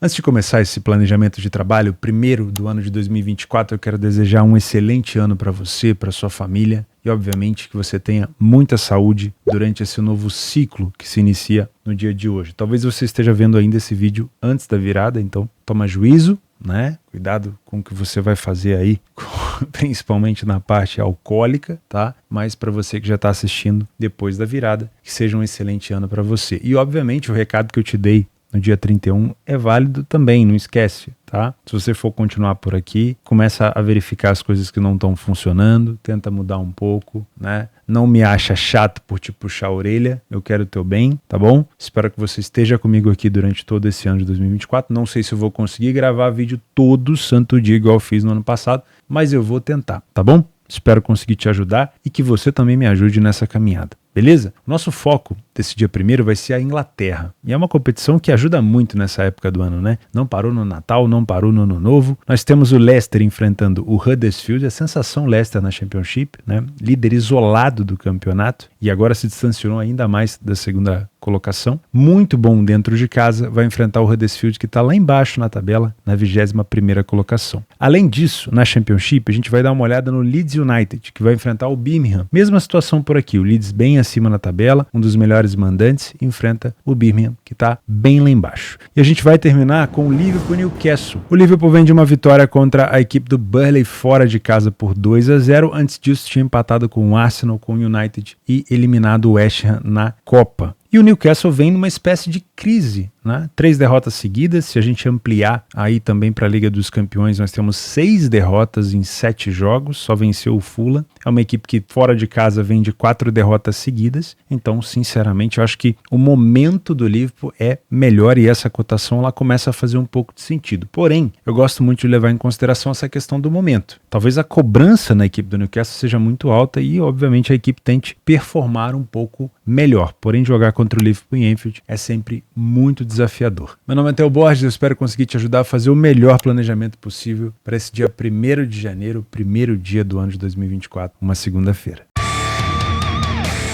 Antes de começar esse planejamento de trabalho, primeiro do ano de 2024, eu quero desejar um excelente ano para você, para sua família e, obviamente, que você tenha muita saúde durante esse novo ciclo que se inicia no dia de hoje. Talvez você esteja vendo ainda esse vídeo antes da virada, então toma juízo, né? Cuidado com o que você vai fazer aí, principalmente na parte alcoólica, tá? Mas para você que já está assistindo depois da virada, que seja um excelente ano para você. E, obviamente, o recado que eu te dei no dia 31 é válido também, não esquece, tá? Se você for continuar por aqui, começa a verificar as coisas que não estão funcionando, tenta mudar um pouco, né? Não me acha chato por te puxar a orelha, eu quero o teu bem, tá bom? Espero que você esteja comigo aqui durante todo esse ano de 2024. Não sei se eu vou conseguir gravar vídeo todo santo dia igual eu fiz no ano passado, mas eu vou tentar, tá bom? Espero conseguir te ajudar e que você também me ajude nessa caminhada. Beleza? Nosso foco desse dia primeiro vai ser a Inglaterra. E é uma competição que ajuda muito nessa época do ano, né? Não parou no Natal, não parou no Ano Novo. Nós temos o Leicester enfrentando o Huddersfield, a sensação Leicester na Championship, né? Líder isolado do campeonato e agora se distanciou ainda mais da segunda colocação. Muito bom dentro de casa, vai enfrentar o Huddersfield que está lá embaixo na tabela, na 21ª colocação. Além disso, na Championship, a gente vai dar uma olhada no Leeds United, que vai enfrentar o Birmingham. Mesma situação por aqui, o Leeds bem acima na tabela, um dos melhores mandantes, enfrenta o Birmingham, que está bem lá embaixo. E a gente vai terminar com o Liverpool e Newcastle. O Liverpool vem de uma vitória contra a equipe do Burnley fora de casa por 2-0. Antes disso, tinha empatado com o Arsenal, com o United e eliminado o West Ham na Copa. E o Newcastle vem numa espécie de crise, né? 3 derrotas seguidas. Se a gente ampliar aí também para a Liga dos Campeões, nós temos 6 derrotas em 7 jogos, só venceu o Fulham. É uma equipe que fora de casa vem de 4 derrotas seguidas. Então, sinceramente, eu acho que o momento do Liverpool é melhor e essa cotação ela começa a fazer um pouco de sentido. Porém, eu gosto muito de levar em consideração essa questão do momento. Talvez a cobrança na equipe do Newcastle seja muito alta e, obviamente, a equipe tente performar um pouco melhor. Porém, jogar contra o Liverpool em Anfield é sempre muito desafiador. Meu nome é Theo Borges, eu espero conseguir te ajudar a fazer o melhor planejamento possível para esse dia 1º de janeiro, primeiro dia do ano de 2024, uma segunda-feira.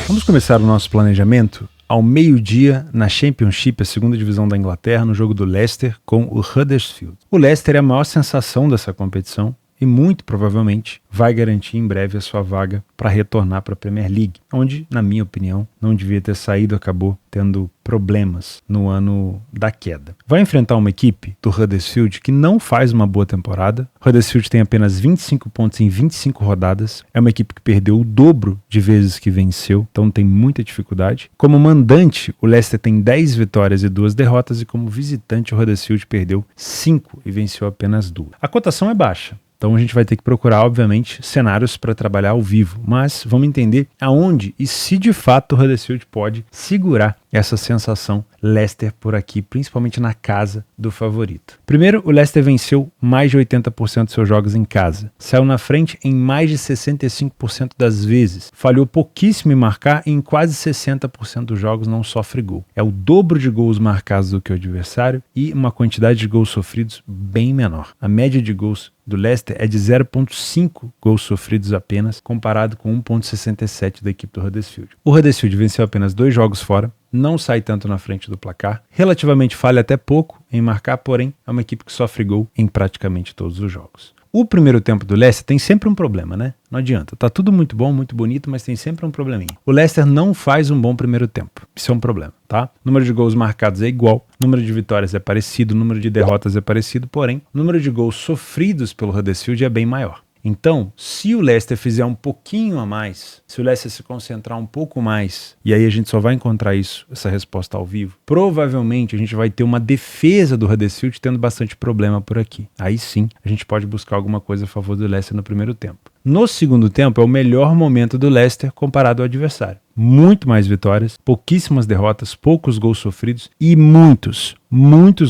Vamos começar o nosso planejamento ao meio-dia na Championship, a segunda divisão da Inglaterra, no jogo do Leicester com o Huddersfield. O Leicester é a maior sensação dessa competição e muito provavelmente vai garantir em breve a sua vaga para retornar para a Premier League, onde, na minha opinião, não devia ter saído, acabou tendo problemas no ano da queda. Vai enfrentar uma equipe do Huddersfield que não faz uma boa temporada. O Huddersfield tem apenas 25 pontos em 25 rodadas. É uma equipe que perdeu o dobro de vezes que venceu, então tem muita dificuldade. Como mandante, o Leicester tem 10 vitórias e 2 derrotas, e como visitante, o Huddersfield perdeu 5 e venceu apenas 2. A cotação é baixa. Então a gente vai ter que procurar, obviamente, cenários para trabalhar ao vivo, mas vamos entender aonde e se de fato o Huddersfield pode segurar essa sensação Leicester por aqui, principalmente na casa do favorito. Primeiro, o Leicester venceu mais de 80% dos seus jogos em casa. Saiu na frente em mais de 65% das vezes. Falhou pouquíssimo em marcar e em quase 60% dos jogos não sofre gol. É o dobro de gols marcados do que o adversário e uma quantidade de gols sofridos bem menor. A média de gols do Leicester é de 0,5 gols sofridos apenas, comparado com 1,67 da equipe do Huddersfield. O Huddersfield venceu apenas 2 jogos fora, não sai tanto na frente do placar, relativamente falha até pouco em marcar, porém é uma equipe que sofre gol em praticamente todos os jogos. O primeiro tempo do Leicester tem sempre um problema, né? Não adianta, tá tudo muito bom, muito bonito, mas tem sempre um probleminha. O Leicester não faz um bom primeiro tempo, isso é um problema, tá? O número de gols marcados é igual, o número de vitórias é parecido, o número de derrotas é parecido, porém, o número de gols sofridos pelo Huddersfield é bem maior. Então, se o Leicester fizer um pouquinho a mais, se o Leicester se concentrar um pouco mais, e aí a gente só vai encontrar essa resposta ao vivo, provavelmente a gente vai ter uma defesa do Huddersfield tendo bastante problema por aqui. Aí sim, a gente pode buscar alguma coisa a favor do Leicester no primeiro tempo. No segundo tempo é o melhor momento do Leicester comparado ao adversário. Muito mais vitórias, pouquíssimas derrotas, poucos gols sofridos e muitos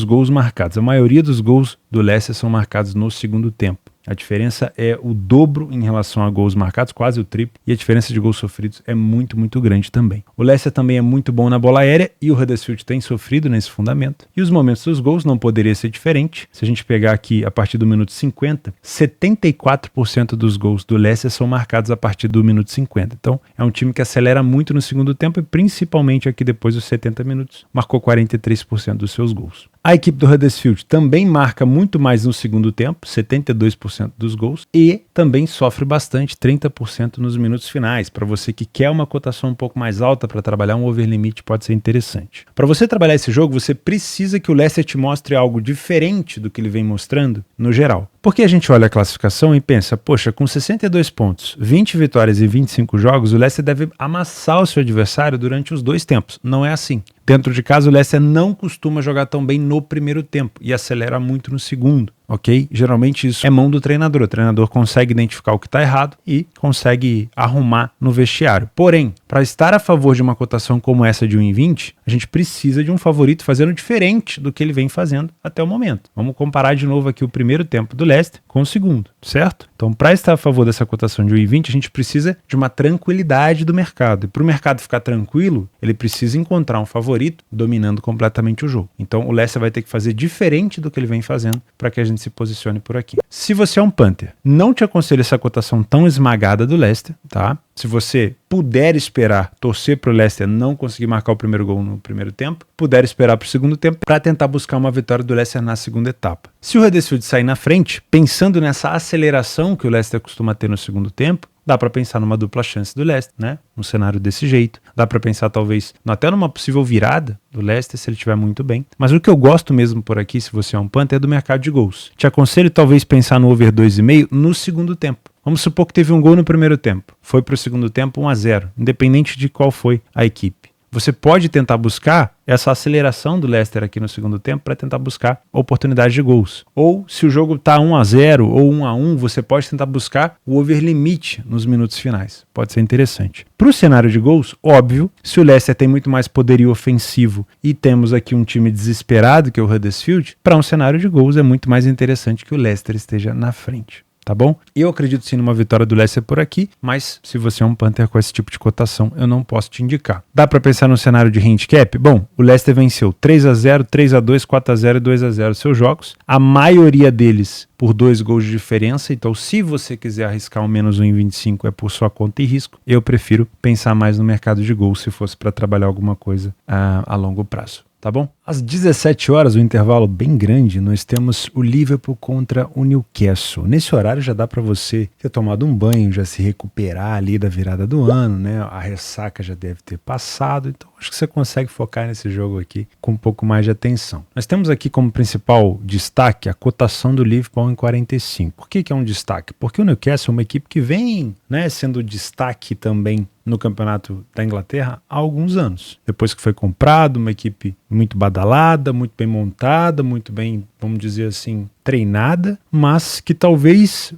gols marcados. A maioria dos gols do Leicester são marcados no segundo tempo. A diferença é o dobro em relação a gols marcados, quase o triplo, e a diferença de gols sofridos é muito grande também. O Leicester também é muito bom na bola aérea e o Huddersfield tem sofrido nesse fundamento. E os momentos dos gols não poderia ser diferente. Se a gente pegar aqui a partir do minuto 50, 74% dos gols do Leicester são marcados a partir do minuto 50. Então é um time que acelera muito no segundo tempo e principalmente aqui depois dos 70 minutos, marcou 43% dos seus gols. A equipe do Huddersfield também marca muito mais no segundo tempo, 72% dos gols, e também sofre bastante, 30% nos minutos finais. Para você que quer uma cotação um pouco mais alta para trabalhar um over limit, pode ser interessante. Para você trabalhar esse jogo, você precisa que o Leicester te mostre algo diferente do que ele vem mostrando no geral. Porque a gente olha a classificação e pensa, poxa, com 62 pontos, 20 vitórias e 25 jogos, o Leicester deve amassar o seu adversário durante os dois tempos. Não é assim. Dentro de casa, o Leicester não costuma jogar tão bem no primeiro tempo e acelera muito no segundo, ok? Geralmente isso é mão do treinador. O treinador consegue identificar o que está errado e consegue arrumar no vestiário. Porém, para estar a favor de uma cotação como essa de 1,20, a gente precisa de um favorito fazendo diferente do que ele vem fazendo até o momento. Vamos comparar de novo aqui o primeiro tempo do Leicester com o segundo, certo? Então, para estar a favor dessa cotação de 1,20, a gente precisa de uma tranquilidade do mercado. E para o mercado ficar tranquilo, ele precisa encontrar um favorito dominando completamente o jogo. Então o Leicester vai ter que fazer diferente do que ele vem fazendo para que a gente se posicione por aqui. Se você é um punter, não te aconselho essa cotação tão esmagada do Leicester, tá? Se você puder esperar, torcer para o Leicester não conseguir marcar o primeiro gol no primeiro tempo, puder esperar para o segundo tempo para tentar buscar uma vitória do Leicester na segunda etapa. Se o Huddersfield sair na frente, pensando nessa aceleração que o Leicester costuma ter no segundo tempo, dá para pensar numa dupla chance do Leicester, né? Um cenário desse jeito. Dá para pensar talvez até numa possível virada do Leicester se ele estiver muito bem. Mas o que eu gosto mesmo por aqui, se você é um punter, é do mercado de gols. Te aconselho talvez pensar no over 2,5 no segundo tempo. Vamos supor que teve um gol no primeiro tempo. Foi para o segundo tempo 1-0, independente de qual foi a equipe. Você pode tentar buscar essa aceleração do Leicester aqui no segundo tempo para tentar buscar oportunidade de gols. Ou se o jogo está 1-0 ou 1-1, você pode tentar buscar o over limite nos minutos finais. Pode ser interessante. Para o cenário de gols, óbvio, se o Leicester tem muito mais poderio ofensivo e temos aqui um time desesperado que é o Huddersfield, para um cenário de gols é muito mais interessante que o Leicester esteja na frente. Tá bom? Eu acredito sim numa vitória do Leicester por aqui, mas se você é um punter com esse tipo de cotação, eu não posso te indicar. Dá para pensar no cenário de handicap? Bom, o Leicester venceu 3-0, 3-2, 4-0 e 2-0 seus jogos. A maioria deles por 2 gols de diferença, então se você quiser arriscar um menos 1,25 é por sua conta e risco. Eu prefiro pensar mais no mercado de gols se fosse para trabalhar alguma coisa a longo prazo. Tá bom? Às 17 horas, um intervalo bem grande, nós temos o Liverpool contra o Newcastle. Nesse horário já dá para você ter tomado um banho, já se recuperar ali da virada do ano, né? A ressaca já deve ter passado, então acho que você consegue focar nesse jogo aqui com um pouco mais de atenção. Nós temos aqui como principal destaque a cotação do Liverpool em 45. Por que é um destaque? Porque o Newcastle é uma equipe que vem, né, sendo destaque também no campeonato da Inglaterra há alguns anos. Depois que foi comprado, uma equipe muito badalada, muito bem montada, muito bem, vamos dizer assim, treinada, mas que talvez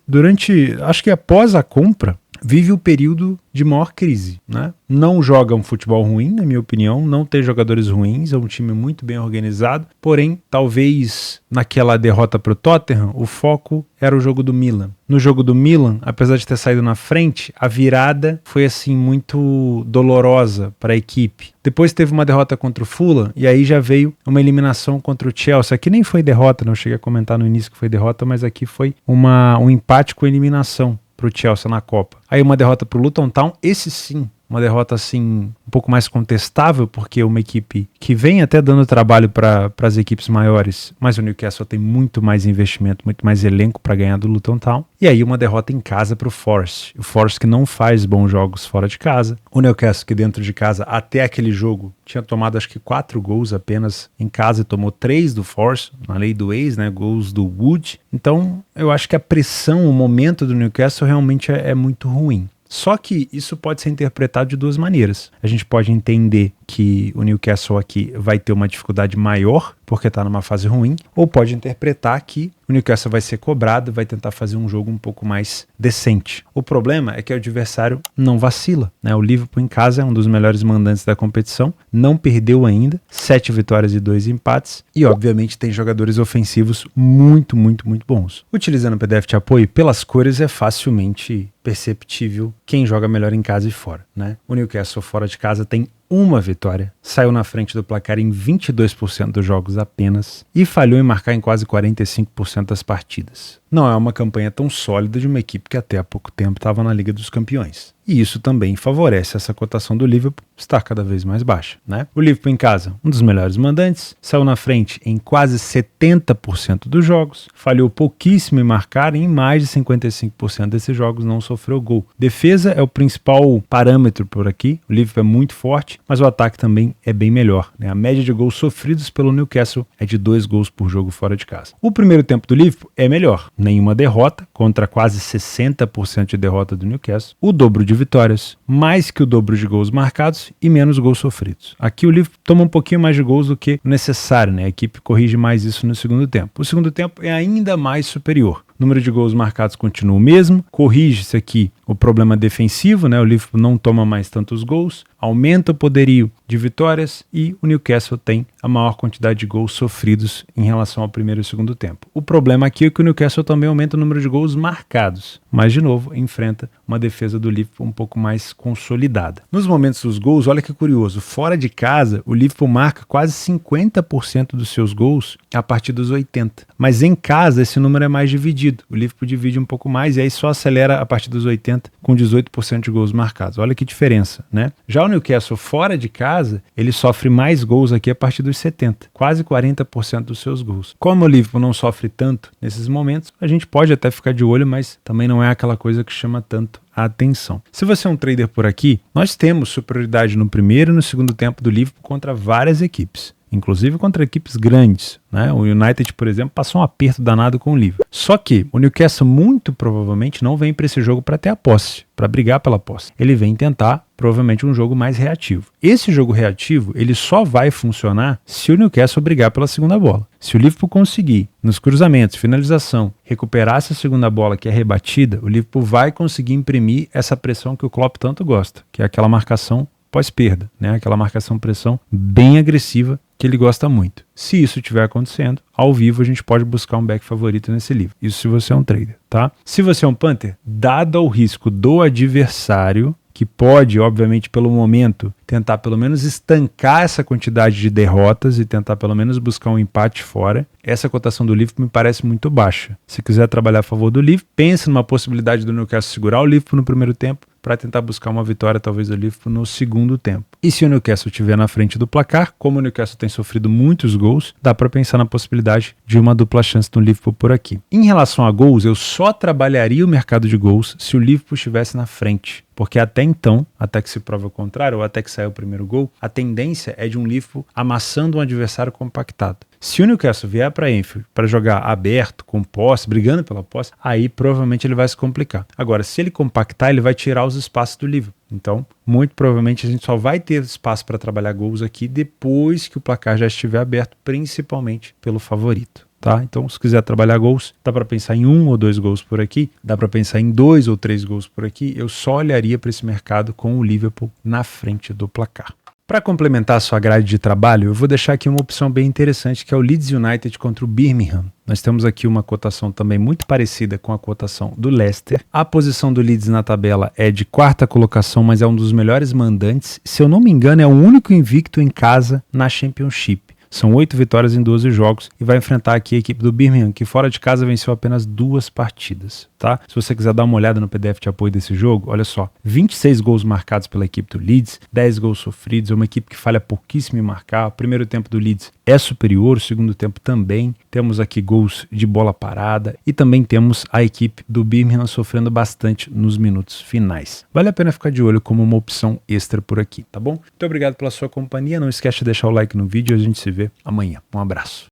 acho que após a compra, vive o período de maior crise, né? Não joga um futebol ruim, na minha opinião, não tem jogadores ruins, é um time muito bem organizado, porém, talvez naquela derrota para o Tottenham, o foco era o jogo do Milan. No jogo do Milan, apesar de ter saído na frente, a virada foi assim muito dolorosa para a equipe. Depois teve uma derrota contra o Fulham e aí já veio uma eliminação contra o Chelsea. Aqui nem foi derrota, não cheguei a comentar no início que foi derrota, mas aqui foi um empate com eliminação para o Chelsea na Copa. Aí uma derrota para o Luton Town, esse sim, uma derrota assim um pouco mais contestável, porque é uma equipe que vem até dando trabalho para as equipes maiores, mas o Newcastle tem muito mais investimento, muito mais elenco para ganhar do Luton Town. E aí uma derrota em casa para o Forest. O Forest que não faz bons jogos fora de casa. O Newcastle que dentro de casa, até aquele jogo, tinha tomado acho que 4 gols apenas em casa e tomou 3 do Forest, na lei do ex, né, gols do Wood. Então eu acho que a pressão, o momento do Newcastle realmente é muito ruim. Só que isso pode ser interpretado de duas maneiras. A gente pode entender que o Newcastle aqui vai ter uma dificuldade maior porque está numa fase ruim, ou pode interpretar que o Newcastle vai ser cobrado e vai tentar fazer um jogo um pouco mais decente. O problema é que o adversário não vacila, né? O Liverpool em casa é um dos melhores mandantes da competição, não perdeu ainda, 7 vitórias e 2 empates, e obviamente tem jogadores ofensivos muito, muito, muito bons. Utilizando o PDF de apoio, pelas cores é facilmente perceptível quem joga melhor em casa e fora, né? O Newcastle fora de casa tem uma vitória, saiu na frente do placar em 22% dos jogos apenas e falhou em marcar em quase 45% das partidas. não é uma campanha tão sólida de uma equipe que até há pouco tempo estava na Liga dos Campeões. E isso também favorece essa cotação do Liverpool estar cada vez mais baixa, né? O Liverpool em casa, um dos melhores mandantes, saiu na frente em quase 70% dos jogos, falhou pouquíssimo em marcar e em mais de 55% desses jogos não sofreu gol. Defesa é o principal parâmetro por aqui, o Liverpool é muito forte, mas o ataque também é bem melhor, né? A média de gols sofridos pelo Newcastle é de 2 gols por jogo fora de casa. O primeiro tempo do Liverpool é melhor, nenhuma derrota, contra quase 60% de derrota do Newcastle, o dobro de vitórias, mais que o dobro de gols marcados e menos gols sofridos. Aqui o Liverpool toma um pouquinho mais de gols do que necessário, né? A equipe corrige mais isso no segundo tempo. O segundo tempo é ainda mais superior. O número de gols marcados continua o mesmo, corrige-se aqui o problema defensivo, né? O Liverpool não toma mais tantos gols, aumenta o poderio de vitórias e o Newcastle tem a maior quantidade de gols sofridos em relação ao primeiro e segundo tempo. O problema aqui é que o Newcastle também aumenta o número de gols marcados, mas de novo enfrenta uma defesa do Liverpool um pouco mais consolidada. Nos momentos dos gols, olha que curioso, fora de casa o Liverpool marca quase 50% dos seus gols a partir dos 80, mas em casa esse número é mais dividido. O Liverpool divide um pouco mais e aí só acelera a partir dos 80 com 18% de gols marcados. Olha que diferença, né? Já o Newcastle fora de casa, ele sofre mais gols aqui a partir dos 70, quase 40% dos seus gols. Como o Liverpool não sofre tanto nesses momentos, a gente pode até ficar de olho, mas também não é aquela coisa que chama tanto a atenção. Se você é um trader por aqui, nós temos superioridade no primeiro e no segundo tempo do Liverpool contra várias equipes, inclusive contra equipes grandes, né? O United, por exemplo, passou um aperto danado com o Liverpool. Só que o Newcastle muito provavelmente não vem para esse jogo para ter a posse, para brigar pela posse. Ele vem tentar provavelmente um jogo mais reativo. Esse jogo reativo, ele só vai funcionar se o Newcastle brigar pela segunda bola. Se o Liverpool conseguir, nos cruzamentos, finalização, recuperar essa segunda bola que é rebatida, o Liverpool vai conseguir imprimir essa pressão que o Klopp tanto gosta, que é aquela marcação pós-perda, né? Aquela marcação-pressão bem agressiva que ele gosta muito. Se isso estiver acontecendo, ao vivo a gente pode buscar um back favorito nesse livro. Isso se você é um trader, tá? Se você é um punter, dado ao risco do adversário, que pode, obviamente, pelo momento, tentar pelo menos estancar essa quantidade de derrotas e tentar pelo menos buscar um empate fora, essa cotação do Liverpool me parece muito baixa. Se quiser trabalhar a favor do Liverpool, pense numa possibilidade do Newcastle segurar o Liverpool no primeiro tempo para tentar buscar uma vitória, talvez, do Liverpool no segundo tempo. E se o Newcastle estiver na frente do placar, como o Newcastle tem sofrido muitos gols, dá para pensar na possibilidade de uma dupla chance do Liverpool por aqui. Em relação a gols, eu só trabalharia o mercado de gols se o Liverpool estivesse na frente, porque até então, até que se prova o contrário, ou até que saia o primeiro gol, a tendência é de um Liverpool amassando um adversário compactado. Se o Newcastle vier para Anfield para jogar aberto, com posse, brigando pela posse, aí provavelmente ele vai se complicar. Agora, se ele compactar, ele vai tirar os espaços do Liverpool. Então, muito provavelmente a gente só vai ter espaço para trabalhar gols aqui depois que o placar já estiver aberto, principalmente pelo favorito. Tá? Então, se quiser trabalhar gols, dá para pensar em 1 ou 2 gols por aqui, dá para pensar em 2 ou 3 gols por aqui. Eu só olharia para esse mercado com o Liverpool na frente do placar. Para complementar a sua grade de trabalho, eu vou deixar aqui uma opção bem interessante, que é o Leeds United contra o Birmingham. Nós temos aqui uma cotação também muito parecida com a cotação do Leicester. A posição do Leeds na tabela é de 4ª colocação, mas é um dos melhores mandantes. Se eu não me engano, é o único invicto em casa na Championship. São 8 vitórias em 12 jogos e vai enfrentar aqui a equipe do Birmingham, que fora de casa venceu apenas 2 partidas, tá? Se você quiser dar uma olhada no PDF de apoio desse jogo, olha só, 26 gols marcados pela equipe do Leeds, 10 gols sofridos, é uma equipe que falha pouquíssimo em marcar. O primeiro tempo do Leeds é superior, o segundo tempo também. Temos aqui gols de bola parada e também temos a equipe do Birmingham sofrendo bastante nos minutos finais. Vale a pena ficar de olho como uma opção extra por aqui, tá bom? Muito obrigado pela sua companhia, não esquece de deixar o like no vídeo e a gente se vê amanhã. Um abraço.